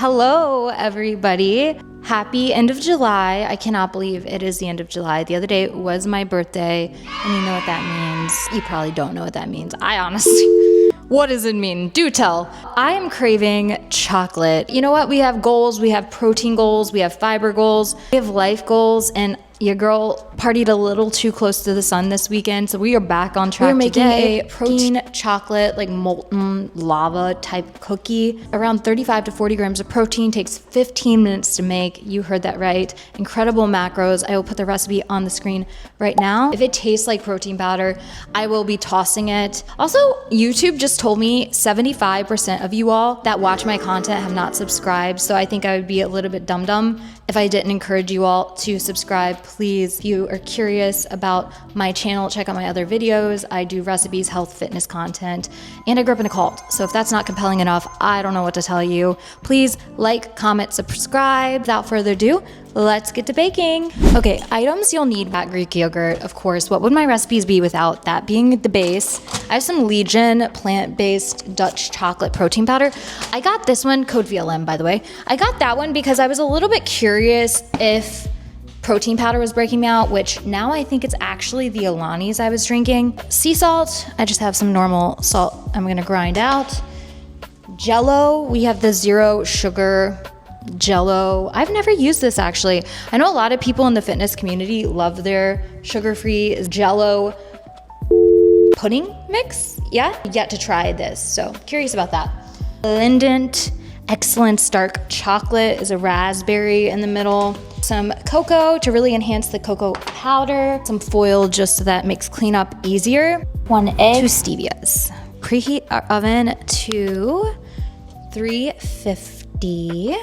Hello, everybody. Happy end of July. I cannot believe it is the end of July. The other day was my birthday, and you know what that means. You probably don't know what that means. I honestly, what does it mean? Do tell. I am craving chocolate. You know what? We have goals. We have protein goals. We have fiber goals. We have life goals, and your girl partied a little too close to the sun this weekend, so we are back on track. We're making a protein chocolate, like molten lava type cookie. Around 35 to 40 grams of protein, takes 15 minutes to make. You heard that right. Incredible macros. I will put the recipe on the screen right now. If it tastes like protein powder, I will be tossing it. Also, YouTube just told me 75% of you all that watch my content have not subscribed, so I think I would be a little bit dumb if I didn't encourage you all to subscribe. Please, if you are curious about my channel, check out my other videos. I do recipes, health, fitness content, and I grew up in a cult. So if that's not compelling enough, I don't know what to tell you. Please like, comment, subscribe. Without further ado, let's get to baking. Okay, items you'll need: that Greek yogurt, of course. What would my recipes be without that being the base? I have some Legion plant-based Dutch chocolate protein powder. I got this one, code VLM, by the way. I got that one because I was a little bit curious if protein powder was breaking me out, which now I think it's actually the Alani's I was drinking. Sea salt, I just have some normal salt I'm gonna grind out. Jello, we have the zero sugar Jello. I've never used this actually. I know a lot of people in the fitness community love their sugar-free Jello pudding mix. Yeah, yet to try this, so curious about that. Lindent Excellence Dark Chocolate is a raspberry in the middle. Some cocoa to really enhance the cocoa powder. Some foil just so that makes cleanup easier. 1 egg. 2 stevias. Preheat our oven to 350.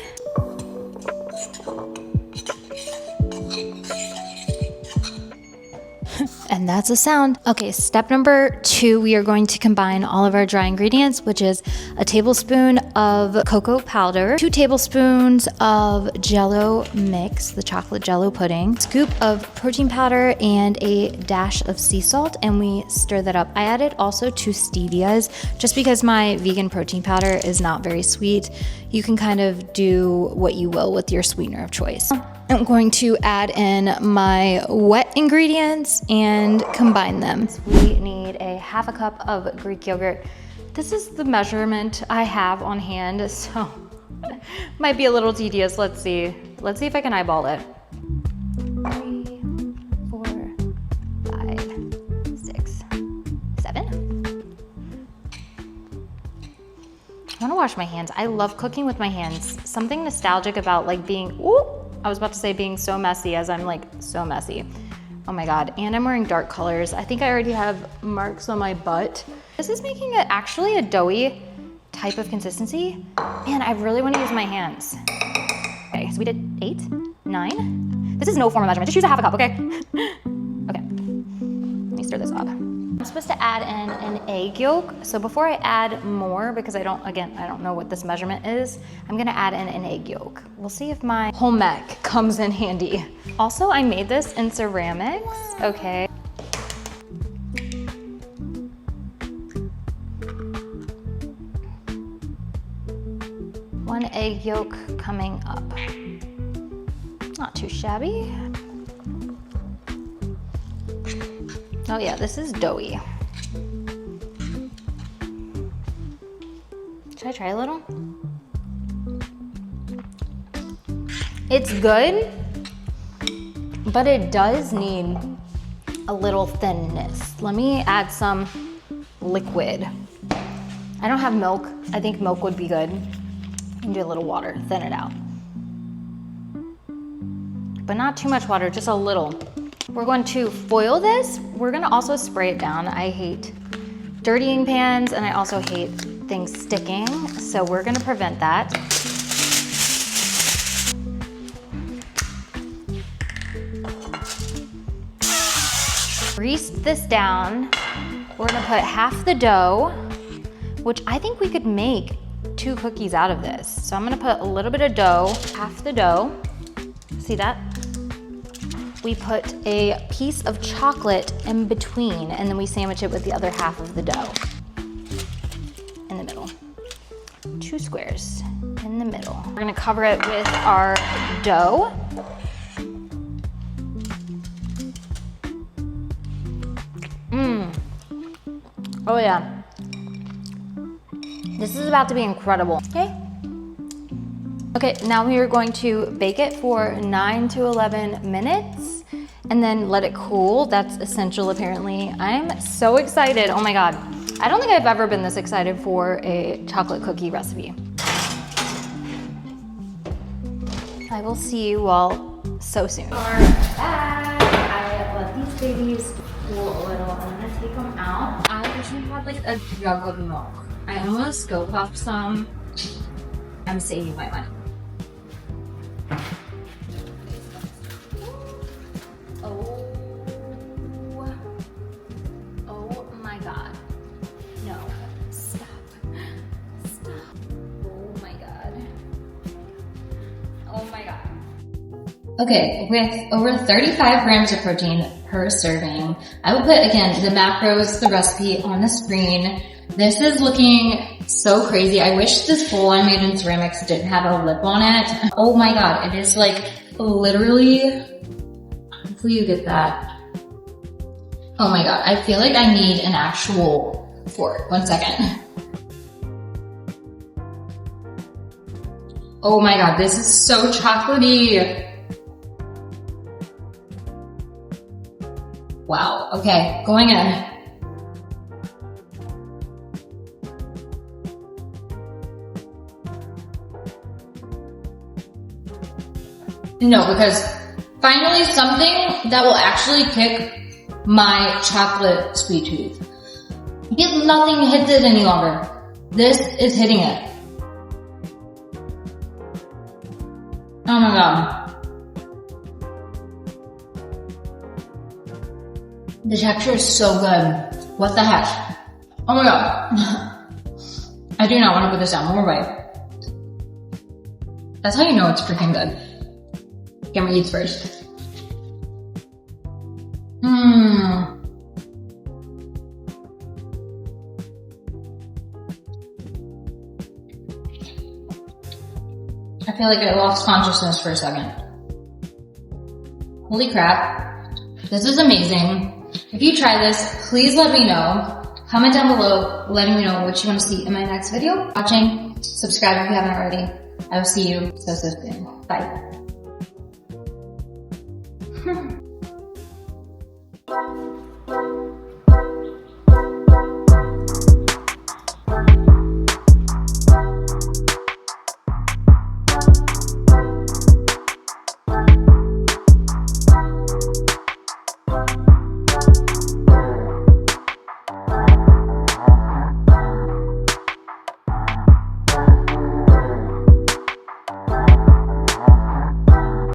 And that's a sound. Okay, step number 2, we are going to combine all of our dry ingredients, which is a tablespoon of cocoa powder, 2 tablespoons of Jello mix, the chocolate Jello pudding, scoop of protein powder, and a dash of sea salt, and we stir that up. I added also 2 stevias, just because my vegan protein powder is not very sweet. You can kind of do what you will with your sweetener of choice. I'm going to add in my wet ingredients and combine them. We need a half a cup of Greek yogurt. This is the measurement I have on hand, so might be a little tedious. Let's see. Let's see if I can eyeball it. 3, 4, 5, 6, 7. I wanna wash my hands. I love cooking with my hands. Something nostalgic about like being, I was about to say being so messy, as I'm like so messy. Oh my God, and I'm wearing dark colors. I think I already have marks on my butt. This is making it actually a doughy type of consistency. Man, I really wanna use my hands. Okay, so we did 8, 9. This is no form of measurement, just use a half a cup, okay? Okay, let me stir this up. I'm supposed to add in an egg yolk. So before I add more, because I don't know what this measurement is, I'm gonna add in an egg yolk. We'll see if my home ec comes in handy. Also, I made this in ceramics, okay. One egg yolk coming up. Not too shabby. Oh yeah, this is doughy. Should I try a little? It's good, but it does need a little thinness. Let me add some liquid. I don't have milk. I think milk would be good. And do a little water, thin it out. But not too much water, just a little. We're going to foil this. We're gonna also spray it down. I hate dirtying pans, and I also hate things sticking, so we're gonna prevent that. Grease this down. We're gonna put half the dough, which I think we could make 2 cookies out of this. So I'm gonna put a little bit of dough, half the dough. See that? We put a piece of chocolate in between, and then we sandwich it with the other half of the dough in the middle. 2 squares in in the middle. We're gonna cover it with our dough. Oh yeah. This is about to be incredible. Okay. Okay, now we are going to bake it for 9 to 11 minutes and then let it cool. That's essential apparently. I'm so excited, oh my God. I don't think I've ever been this excited for a chocolate cookie recipe. I will see you all so soon. We're back. I let these babies cool a little. I'm gonna take them out. I actually had like a jug of milk. I almost go puffed some. I'm saving my money. Oh my God. No, stop. Stop. Oh my God. Oh my God. Okay, with over 35 grams of protein per serving, I will put, again, the macros, the recipe on the screen. This is looking so crazy. I wish this bowl I made in ceramics didn't have a lip on it. Oh my God, it is like literally, hopefully you get that. Oh my God, I feel like I need an actual fork. 1 second. Oh my God, this is so chocolatey. Wow, okay, going in. No, because finally something that will actually kick my chocolate sweet tooth. Because nothing hits it any longer. This is hitting it. Oh my God. The texture is so good. What the heck? Oh my God. I do not want to put this down. One more bite. That's how you know it's freaking good. Camera eats first. I feel like I lost consciousness for a second. Holy crap. This is amazing. If you try this, please let me know. Comment down below letting me know what you want to see in my next video. Watching, subscribe if you haven't already. I will see you so soon. Bye.